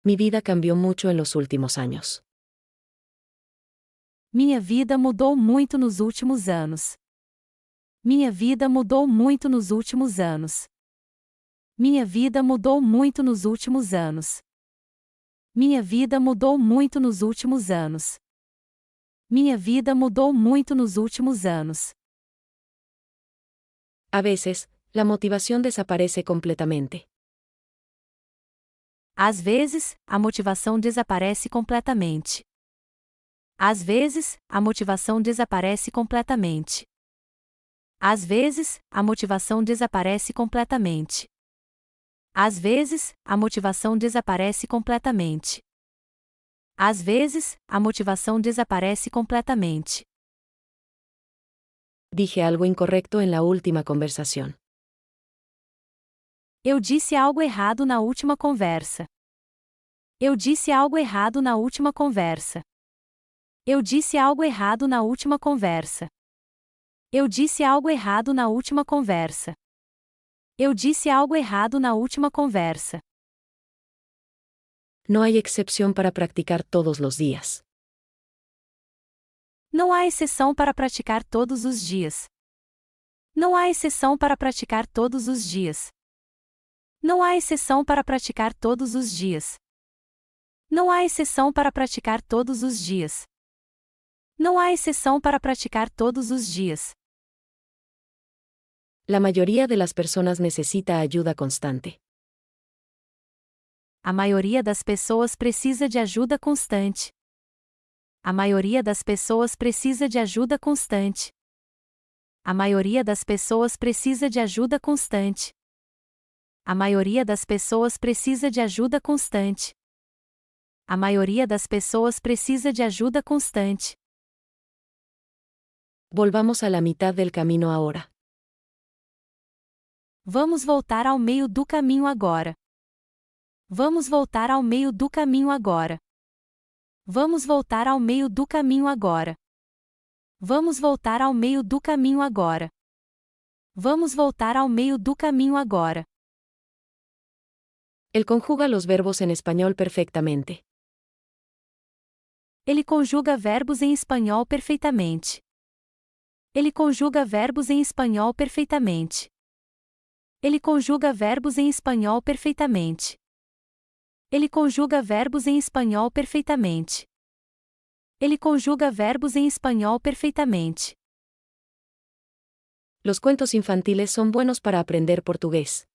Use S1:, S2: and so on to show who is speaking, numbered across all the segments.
S1: Mi vida cambió mucho en los últimos años.
S2: Minha vida mudou muito nos últimos anos. Minha vida mudou muito nos últimos anos. Minha vida mudou muito nos últimos anos. Minha vida mudou muito nos últimos anos. Minha vida mudou muito nos últimos anos.
S1: A veces, la motivación desaparece completamente.
S2: Às vezes, a motivação desaparece completamente. Às vezes, a motivação desaparece completamente. Às vezes, a motivação desaparece completamente. Às vezes, a motivação desaparece completamente. Às vezes, a motivação desaparece completamente.
S1: Dije algo incorrecto en la última conversación.
S2: Eu disse algo errado na última conversa. Eu disse algo errado na última conversa. Eu disse algo errado na última conversa. Eu disse algo errado na última conversa. Eu disse algo errado na última conversa.
S1: No hay excepción para practicar todos los días.
S2: Não há exceção para praticar todos os dias. Não há exceção para praticar todos os dias. Não há exceção para praticar todos os dias. Não há exceção para praticar todos os dias. Não há exceção para praticar todos os dias.
S1: La mayoría de las personas necesita ayuda constante.
S2: A maioria das pessoas precisa de ajuda constante. A maioria das pessoas precisa de ajuda constante. A maioria das pessoas precisa de ajuda constante. A maioria das pessoas precisa de ajuda constante. A maioria das pessoas precisa de ajuda constante.
S1: Volvamos a la mitad del camino ahora.
S2: Vamos voltar ao meio do caminho agora. Vamos voltar ao meio do caminho agora. Vamos voltar ao meio do caminho agora. Vamos voltar ao meio do caminho agora. Vamos voltar ao meio do caminho agora.
S1: Él conjuga los verbos en español perfectamente.
S2: Ele conjuga verbos em espanhol perfeitamente. Ele conjuga verbos em espanhol perfeitamente. Ele conjuga verbos em espanhol perfeitamente. Ele conjuga verbos em espanhol perfeitamente. Ele conjuga verbos em espanhol perfeitamente.
S1: Los cuentos infantiles son buenos para aprender portugués.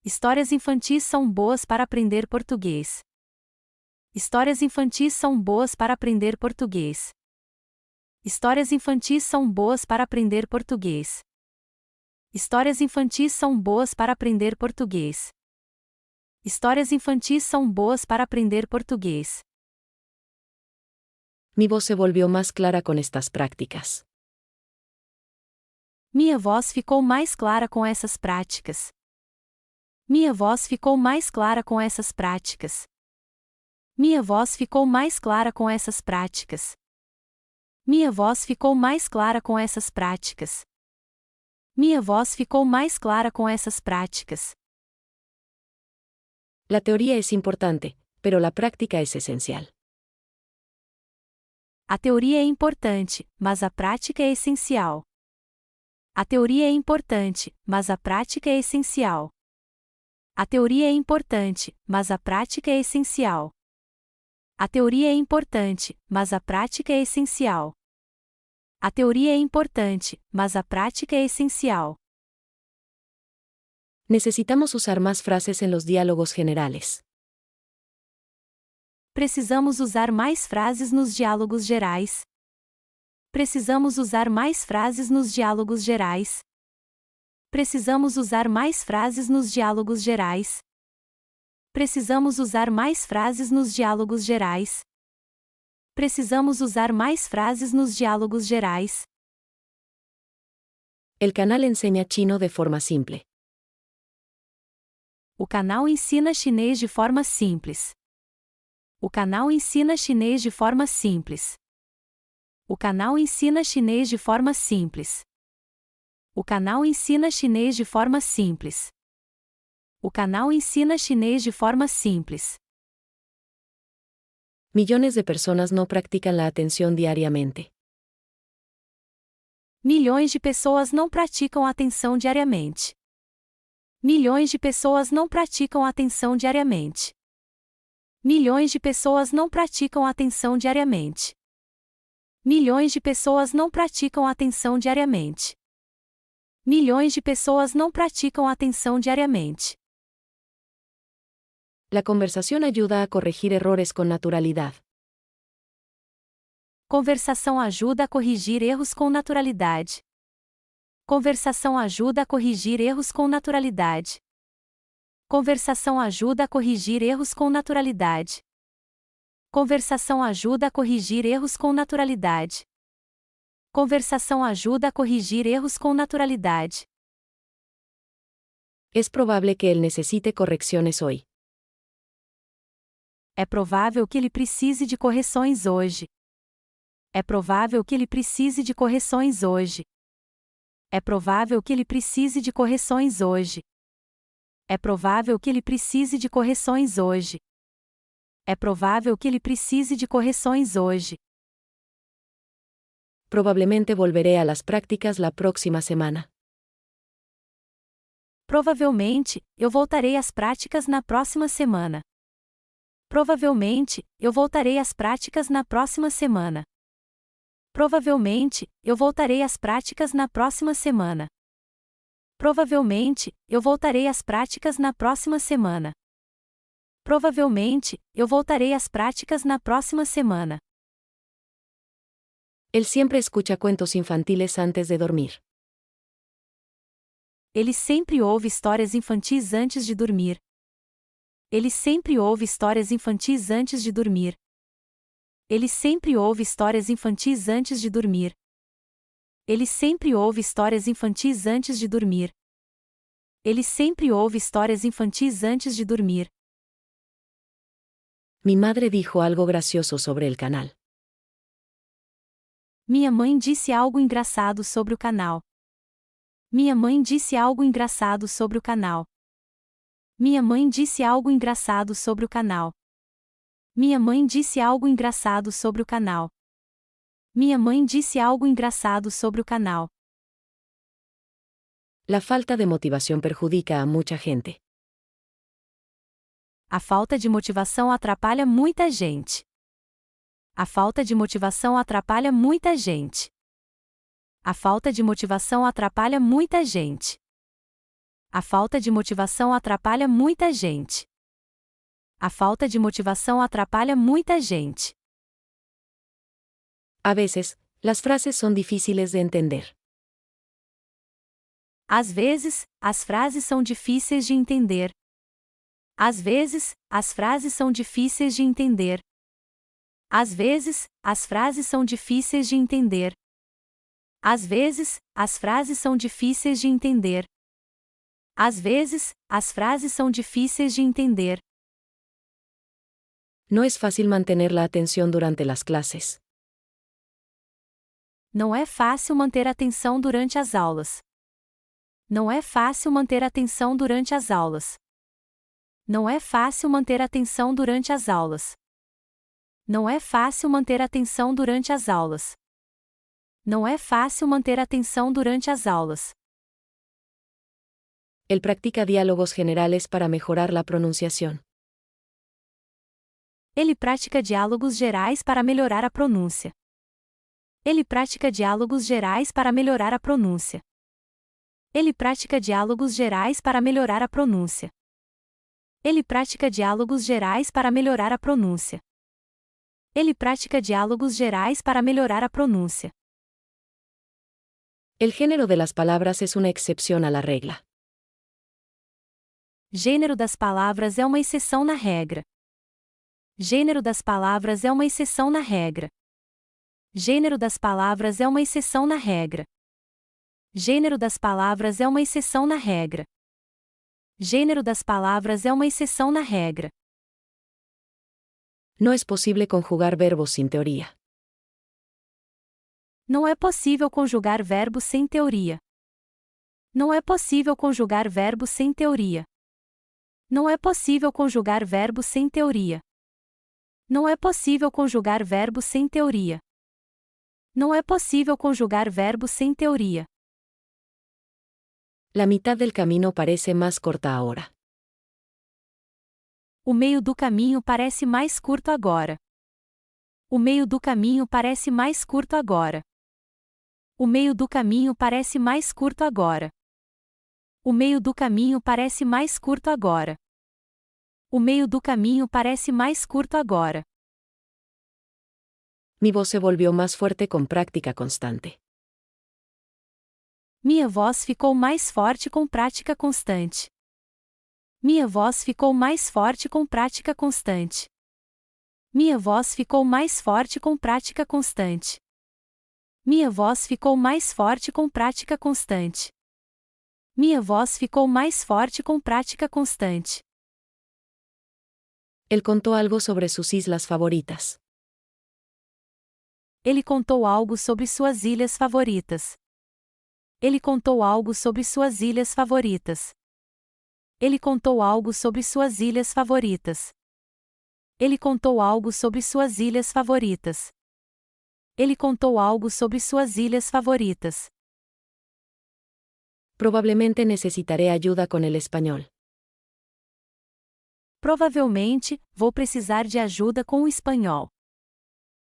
S2: Histórias infantis são boas para aprender português. Histórias infantis são boas para aprender português. Histórias infantis são boas para aprender português. Histórias infantis são boas para aprender português. Histórias infantis são boas para aprender português.
S1: Mi voz se volvió más clara con estas prácticas.
S2: Minha voz ficou mais clara com essas práticas. Minha voz ficou mais clara com essas práticas. Minha voz ficou mais clara com essas práticas. Minha voz ficou mais clara com essas práticas. Minha voz ficou mais clara com essas práticas.
S1: La teoría es importante, pero la práctica es esencial.
S2: A teoria é importante, mas a prática é essencial. A teoria é importante, mas a prática é essencial. A teoria é importante, mas a prática é essencial. A teoria é importante, mas a prática é essencial. A teoria é importante, mas a prática é essencial.
S1: Necesitamos usar más frases en los diálogos generales.
S2: Precisamos usar mais frases nos diálogos gerais. Precisamos usar mais frases nos diálogos gerais. Precisamos usar mais frases nos diálogos gerais. Precisamos usar mais frases nos diálogos gerais. Precisamos usar mais frases nos diálogos gerais.
S1: El canal enseña chino de forma simple.
S2: O canal ensina chinês de forma simples. O canal ensina chinês de forma simples. O canal ensina chinês de forma simples. O canal ensina chinês de forma simples. O canal ensina chinês de forma simples.
S1: Millones de personas no practican la atención diariamente.
S2: Milhões de pessoas não praticam atenção diariamente. Milhões de pessoas não praticam atenção diariamente. Milhões de pessoas não praticam atenção diariamente. Milhões de pessoas não praticam atenção diariamente. Milhões de pessoas não praticam atenção diariamente.
S1: La conversación ayuda a corregir errores con naturalidad.
S2: Conversação ajuda a corrigir erros com naturalidade. Conversação ajuda a corrigir erros com naturalidade. Conversação ajuda a corrigir erros com naturalidade. Conversação ajuda a corrigir erros com naturalidade. Conversação ajuda a corrigir erros com naturalidade.
S1: Es probable que él necesite correcciones hoy.
S2: É provável que ele precise de correções hoje. É provável que ele precise de correções hoje. É provável que ele precise de correções hoje. É provável que ele precise de correções hoje. É provável que ele precise de correções hoje.
S1: Probablemente volveré a las prácticas la próxima semana.
S2: Provavelmente, eu voltarei às práticas na próxima semana. Provavelmente, eu voltarei às práticas na próxima semana. Provavelmente, eu voltarei às práticas na próxima semana. Provavelmente, eu voltarei às práticas na próxima semana. Provavelmente, eu voltarei às práticas na próxima semana.
S1: Él siempre escucha cuentos infantiles antes de dormir.
S2: Ele sempre ouve histórias infantis antes de dormir. Ele sempre ouve histórias infantis antes de dormir. Ele sempre ouve histórias infantis antes de dormir. Ele sempre ouve histórias infantis antes de dormir. Ele sempre ouve histórias infantis antes de dormir.
S1: Mi madre dijo algo gracioso sobre el canal.
S2: Minha mãe disse algo engraçado sobre o canal. Minha mãe disse algo engraçado sobre o canal. Minha mãe disse algo engraçado sobre o canal. Minha mãe disse algo engraçado sobre o canal. Minha mãe disse algo engraçado sobre o canal.
S1: La falta de motivación perjudica a mucha gente.
S2: A falta de motivação atrapalha muita gente. A falta de motivação atrapalha muita gente. A falta de motivação atrapalha muita gente. A falta de motivação atrapalha muita gente. A falta de motivação atrapalha muita gente.
S1: A veces, las frases son difíciles de entender.
S2: Às vezes, as frases são difíceis de entender. Às vezes, as frases são difíceis de entender. Às vezes, as frases são difíceis de entender. Às vezes, as frases são difíceis de entender. Às vezes, as frases são difíceis de entender.
S1: No es fácil mantener la atención durante las clases.
S2: Não é fácil manter a atenção durante as aulas. Não é fácil manter a atenção durante as aulas. Não é fácil manter a atenção durante as aulas. Não é fácil manter a atenção durante as aulas. Não é fácil manter a atenção durante as aulas.
S1: Él practica diálogos generales para mejorar la pronunciación.
S2: Ele pratica diálogos gerais para melhorar a pronúncia. Ele pratica diálogos gerais para melhorar a pronúncia. Ele pratica diálogos gerais para melhorar a pronúncia. Ele pratica diálogos gerais para melhorar a pronúncia. Ele pratica diálogos gerais para melhorar a pronúncia.
S1: El género de las palabras es una excepción a la regla.
S2: Gênero das palavras é uma exceção na regra. Gênero das palavras é uma exceção na regra. Gênero das palavras é uma exceção na regra. Gênero das palavras é uma exceção na regra. Gênero das palavras é uma exceção na regra.
S1: No es posible conjugar verbos sin teoría.
S2: Não é possível conjugar verbos sem teoria. Não é possível conjugar verbos sem teoria. Não é possível conjugar verbos sem teoria. Não é possível conjugar verbos sem teoria. Não é possível conjugar verbos sem teoria.
S1: La mitad del camino parece más corta ahora.
S2: O meio do caminho parece mais curto agora. O meio do caminho parece mais curto agora. O meio do caminho parece mais curto agora. O meio do caminho parece mais curto agora. O meio do caminho parece mais curto agora.
S1: Mi voz se volvió más fuerte con práctica constante.
S2: Minha voz ficou mais forte com prática constante. Minha voz ficou mais forte com prática constante. Minha voz ficou mais forte com prática constante. Minha voz ficou mais forte com prática constante. Minha voz ficou mais forte com prática constante.
S1: Él contó algo sobre sus islas favoritas.
S2: Ele contou algo sobre suas ilhas favoritas. Ele contou algo sobre suas ilhas favoritas. Ele contou algo sobre suas ilhas favoritas. Ele contou algo sobre suas ilhas favoritas. Ele contou algo sobre suas ilhas favoritas.
S1: Probablemente necesitaré ayuda con el español.
S2: Provavelmente, vou precisar de ajuda com o espanhol.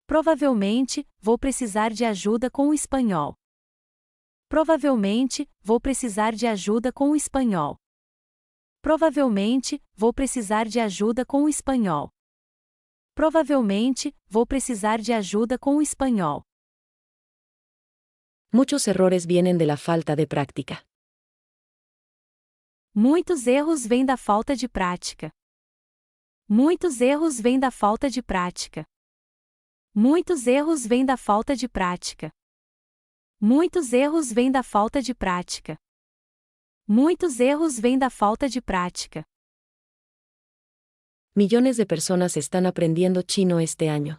S2: Provavelmente, vou precisar de ajuda com o espanhol. Provavelmente, vou precisar de ajuda com o espanhol. Provavelmente, vou precisar de ajuda com o espanhol. Provavelmente, vou precisar de ajuda com o espanhol.
S1: Muchos errores vienen de la falta de práctica.
S2: Muitos erros vêm da falta de prática. Muitos erros vêm da falta de prática. Muitos erros vêm da falta de prática. Muitos erros vêm da falta de prática. Muitos erros vêm da falta de prática.
S1: Millones de personas están aprendiendo chino este año.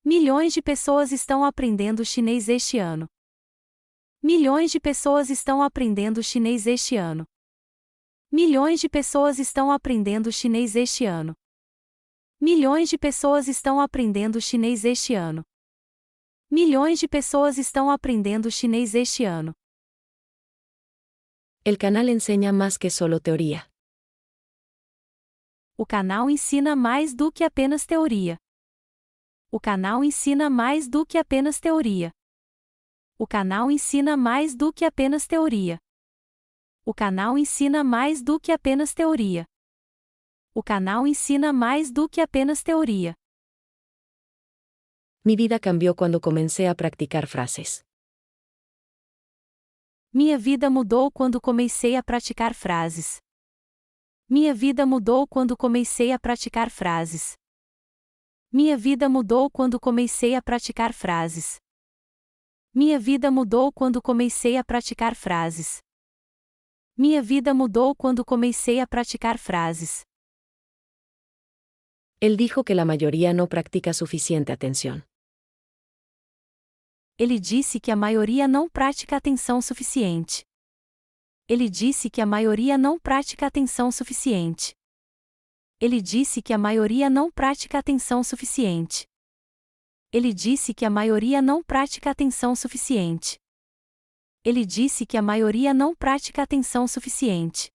S2: Milhões de pessoas estão aprendendo chinês este ano. Milhões de pessoas estão aprendendo chinês este ano. Milhões de pessoas estão aprendendo chinês este ano. Milhões de pessoas estão aprendendo chinês este ano. Milhões de pessoas estão aprendendo chinês este ano.
S1: El canal enseña más que solo teoría.
S2: O canal ensina mais do que apenas teoria. O canal ensina mais do que apenas teoria. O canal ensina mais do que apenas teoria. O canal ensina mais do que apenas teoria. O canal ensina mais do que apenas teoria.
S1: Mi vida cambió cuando comencé a practicar frases.
S2: Minha vida mudou quando comecei a praticar frases. Minha vida mudou quando comecei a praticar frases. Minha vida mudou quando comecei a praticar frases. Minha vida mudou quando comecei a praticar frases. Minha vida mudou quando comecei a praticar frases.
S1: Él dijo que la mayoría no practica suficiente atención.
S2: Ele disse que a maioria não pratica atenção suficiente. Ele disse que a maioria não pratica atenção suficiente. Ele disse que a maioria não pratica atenção suficiente. Ele disse que a maioria não pratica atenção suficiente. Ele disse que a maioria não pratica atenção suficiente.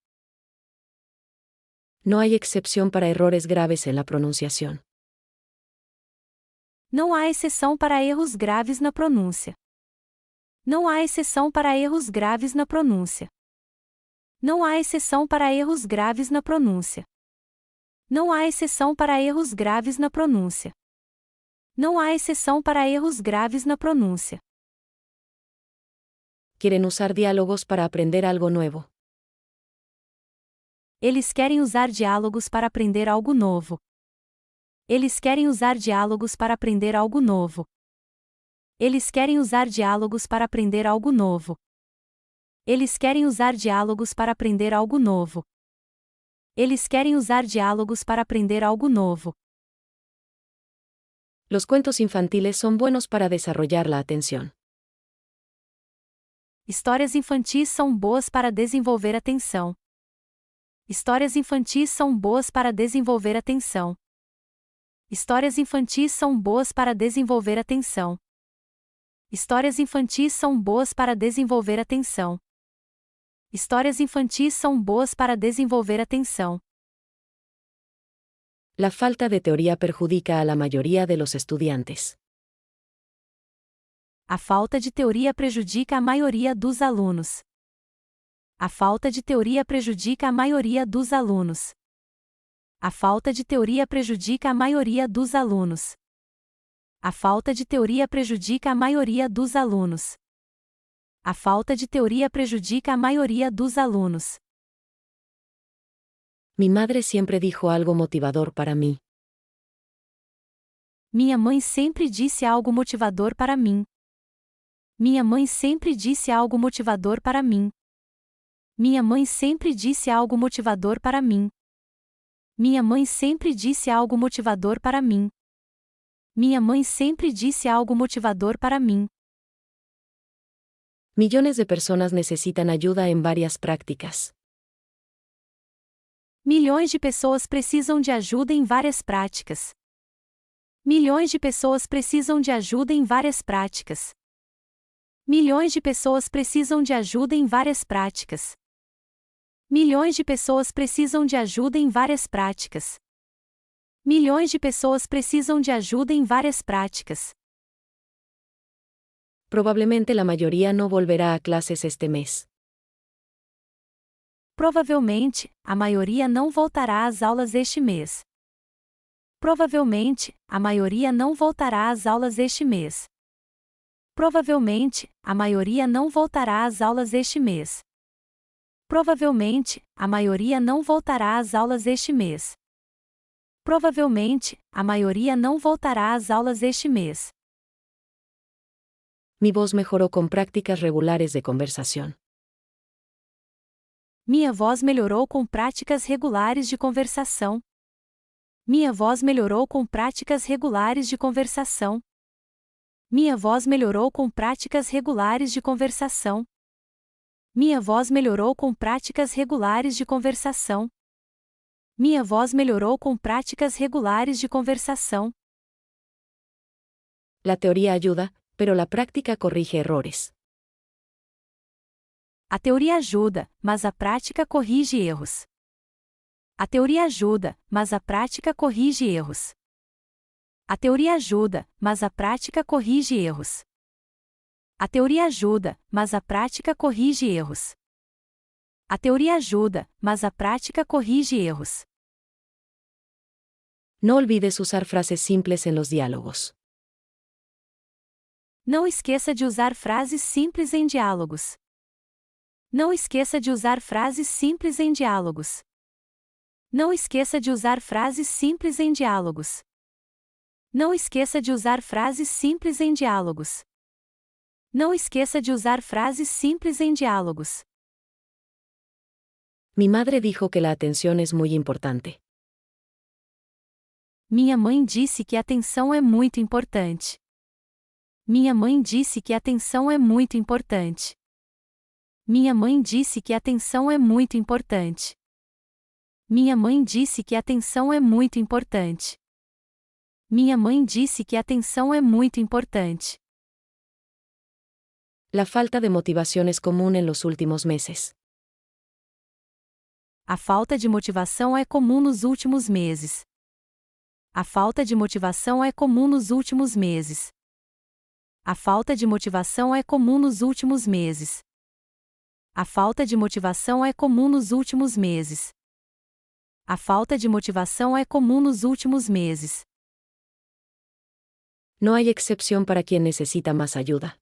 S1: No hay excepción para errores graves en la pronunciación.
S2: Não há exceção para erros graves na pronúncia. Não há exceção para erros graves na pronúncia. Não há exceção para erros graves na pronúncia. Não há exceção para erros graves na pronúncia. Não há exceção para erros graves na pronúncia.
S1: Quieren usar diálogos para aprender algo nuevo.
S2: Eles querem usar diálogos para aprender algo novo. Eles querem usar diálogos para aprender algo novo. Eles querem usar diálogos para aprender algo novo. Eles querem usar diálogos para aprender algo novo. Eles querem usar diálogos para aprender algo novo.
S1: Los cuentos infantiles son buenos para desarrollar la atención.
S2: Histórias infantis são boas para desenvolver atenção. Histórias infantis são boas para desenvolver atenção. Histórias infantis são boas para desenvolver atenção. Histórias infantis são boas para desenvolver atenção. Histórias infantis são boas para desenvolver atenção.
S1: La falta de teoría perjudica a la mayoría de los estudiantes.
S2: A falta de teoria prejudica a maioria dos alunos. A falta de teoria prejudica a maioria dos alunos. A falta de teoria prejudica a maioria dos alunos. A falta de teoria prejudica a maioria dos alunos. A falta de teoria prejudica a maioria dos alunos.
S1: Mi madre siempre dijo algo motivador para mí.
S2: Minha mãe sempre disse algo motivador para mim. Minha mãe sempre disse algo motivador para mim. Minha mãe sempre disse algo motivador para mim. Minha mãe sempre disse algo motivador para mim. Minha mãe sempre disse algo motivador para mim.
S1: Millones de personas necesitan ayuda en varias prácticas.
S2: Milhões de pessoas precisam de ajuda em várias práticas. Milhões de pessoas precisam de ajuda em várias práticas. Milhões de pessoas precisam de ajuda em várias práticas. Milhões de pessoas precisam de ajuda em várias práticas. Milhões de pessoas precisam de ajuda em várias práticas.
S1: Probablemente la mayoría no volverá a clases este mes.
S2: Provavelmente, a maioria não voltará às aulas este mês. Provavelmente, a maioria não voltará às aulas este mês. Provavelmente, a maioria não voltará às aulas este mês. Provavelmente, a maioria não voltará às aulas este mês. Provavelmente, a maioria não voltará às aulas este mês.
S1: Mi voz mejoró con prácticas regulares de conversación.
S2: Minha voz melhorou com práticas regulares de conversação. Minha voz melhorou com práticas regulares de conversação. Minha voz melhorou com práticas regulares de conversação. Minha voz melhorou com práticas regulares de conversação. Minha voz melhorou com práticas regulares de conversação.
S1: La teoría ayuda, pero la práctica corrige errores.
S2: A teoria ajuda, mas a prática corrige erros. A teoria ajuda, mas a prática corrige erros. A teoria ajuda, mas a prática corrige erros. A teoria ajuda, mas a prática corrige erros. A teoria ajuda, mas a prática corrige erros.
S1: No olvides usar frases simples en los diálogos.
S2: Não esqueça de usar frases simples em diálogos. Não esqueça de usar frases simples em diálogos. Não esqueça de usar frases simples em diálogos. Não esqueça de usar frases simples em diálogos. Não esqueça de usar frases simples em diálogos.
S1: Mi madre dijo que la atención es muy importante.
S2: Minha mãe disse que a atenção é muito importante. Minha mãe disse que a atenção é muito importante. Minha mãe disse que a atenção é muito importante. Minha mãe disse que a atenção é muito importante. Minha mãe disse que a atenção é muito importante.
S1: La falta de motivación es común en los últimos meses.
S2: A falta de motivação é comum nos últimos meses. A falta de motivação é comum nos últimos meses. A falta de motivação é comum nos últimos meses. A falta de motivação é comum nos últimos meses. A falta de motivação é comum nos últimos meses.
S1: No hay excepción para quien necesita más ayuda.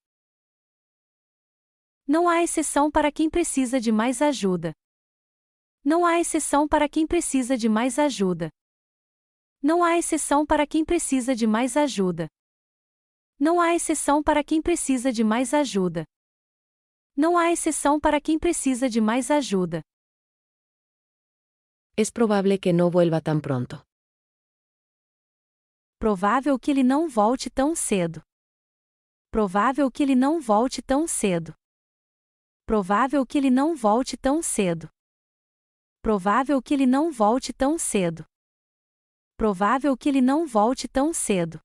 S2: Não há exceção para quem precisa de mais ajuda. Não há exceção para quem precisa de mais ajuda. Não há exceção para quem precisa de mais ajuda. Não há exceção para quem precisa de mais ajuda. Não há exceção para quem precisa de mais ajuda.
S1: Es probable que no vuelva tan pronto.
S2: Provável que ele não volte tão cedo. Provável que ele não volte tão cedo. Provável que ele não volte tão cedo. Provável que ele não volte tão cedo. Provável que ele não volte tão cedo.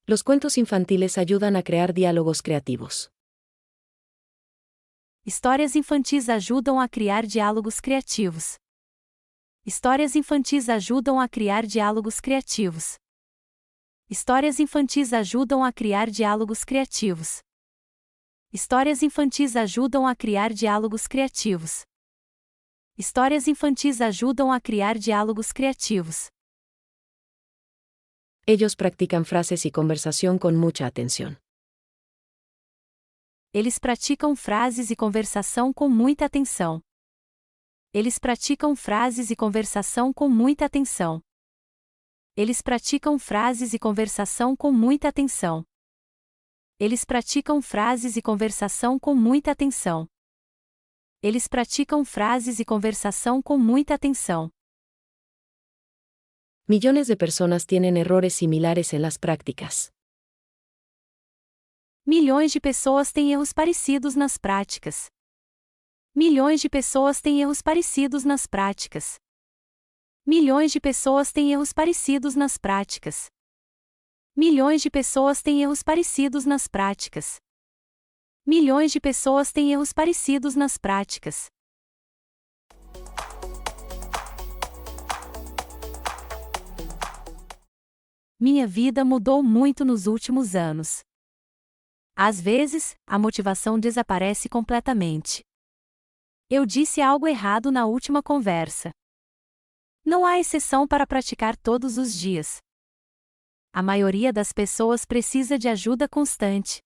S1: Los cuentos infantiles ayudan a crear diálogos creativos.
S2: Histórias infantis ajudam a criar diálogos criativos. Histórias infantis ajudam a criar diálogos criativos. Histórias infantis ajudam a criar diálogos criativos. Histórias infantis ajudam a criar diálogos criativos. Histórias infantis ajudam a criar diálogos criativos.
S1: Ellos practican frases y conversación con mucha atención.
S2: Eles praticam frases e conversação com muita atenção. Eles praticam frases e conversação com muita atenção. Eles praticam frases e conversação com muita atenção. Eles praticam frases e conversação com muita atenção. Eles praticam frases e conversação com muita atenção.
S1: Millones de personas tienen errores similares en las prácticas.
S2: Milhões de pessoas têm erros parecidos nas práticas. Milhões de pessoas têm erros parecidos nas práticas. Milhões de pessoas têm erros parecidos nas práticas. Milhões de pessoas têm erros parecidos nas práticas. Milhões de pessoas têm erros parecidos nas práticas. Minha vida mudou muito nos últimos anos. Às vezes, a motivação desaparece completamente. Eu disse algo errado na última conversa. Não há exceção para praticar todos os dias. A maioria das pessoas precisa de ajuda constante.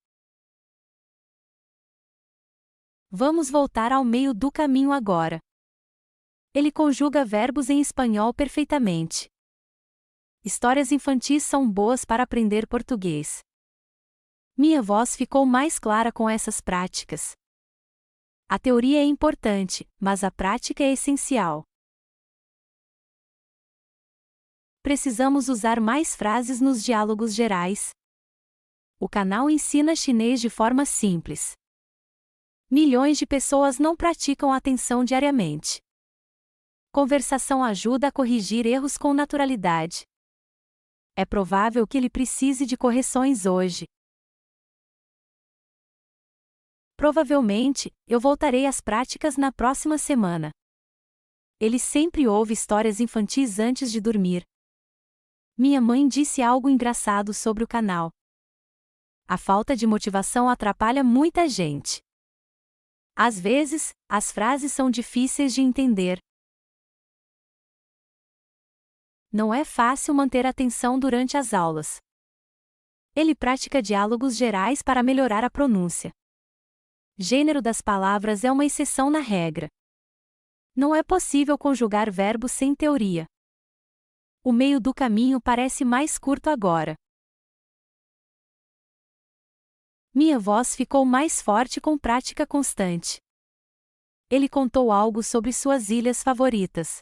S2: Vamos voltar ao meio do caminho agora. Ele conjuga verbos em espanhol perfeitamente. Histórias infantis são boas para aprender português. Minha voz ficou mais clara com essas práticas. A teoria é importante, mas a prática é essencial. Precisamos usar mais frases nos diálogos gerais. O canal ensina chinês de forma simples. Milhões de pessoas não praticam atenção diariamente. Conversação ajuda a corrigir erros com naturalidade. É provável que ele precise de correções hoje. Provavelmente, eu voltarei às práticas na próxima semana. Ele sempre ouve histórias infantis antes de dormir. Minha mãe disse algo engraçado sobre o canal. A falta de motivação atrapalha muita gente. Às vezes, as frases são difíceis de entender. Não é fácil manter a atenção durante as aulas. Ele pratica diálogos gerais para melhorar a pronúncia. Gênero das palavras é uma exceção na regra. Não é possível conjugar verbos sem teoria. O meio do caminho parece mais curto agora. Minha voz ficou mais forte com prática constante. Ele contou algo sobre suas ilhas favoritas.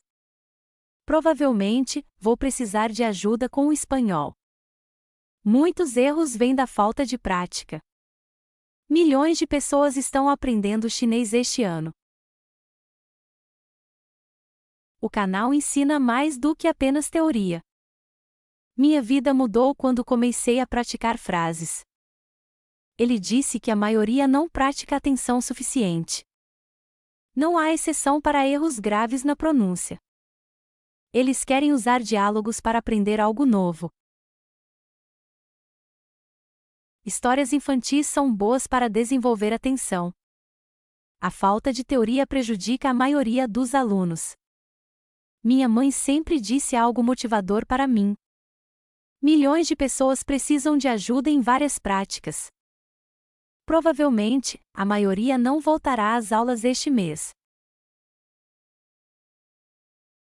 S2: Provavelmente, vou precisar de ajuda com o espanhol. Muitos erros vêm da falta de prática. Milhões de pessoas estão aprendendo chinês este ano. O canal ensina mais do que apenas teoria. Minha vida mudou quando comecei a praticar frases. Ele disse que a maioria não pratica atenção suficiente. Não há exceção para erros graves na pronúncia. Eles querem usar diálogos para aprender algo novo. Histórias infantis são boas para desenvolver atenção. A falta de teoria prejudica a maioria dos alunos. Minha mãe sempre disse algo motivador para mim. Milhões de pessoas precisam de ajuda em várias práticas. Provavelmente, a maioria não voltará às aulas este mês.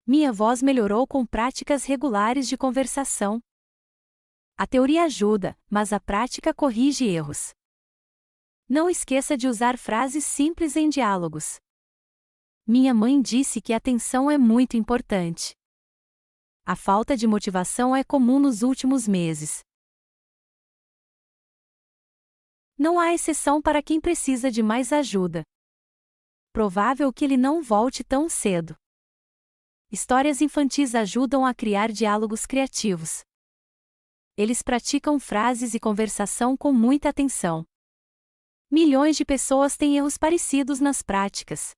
S2: Minha voz melhorou com práticas regulares de conversação. A teoria ajuda, mas a prática corrige erros. Não esqueça de usar frases simples em diálogos. Minha mãe disse que a atenção é muito importante. A falta de motivação é comum nos últimos meses. Não há exceção para quem precisa de mais ajuda. provável que ele não volte tão cedo. Histórias infantis ajudam a criar diálogos criativos. Eles praticam frases e conversação com muita atenção. Milhões de pessoas têm erros parecidos nas práticas.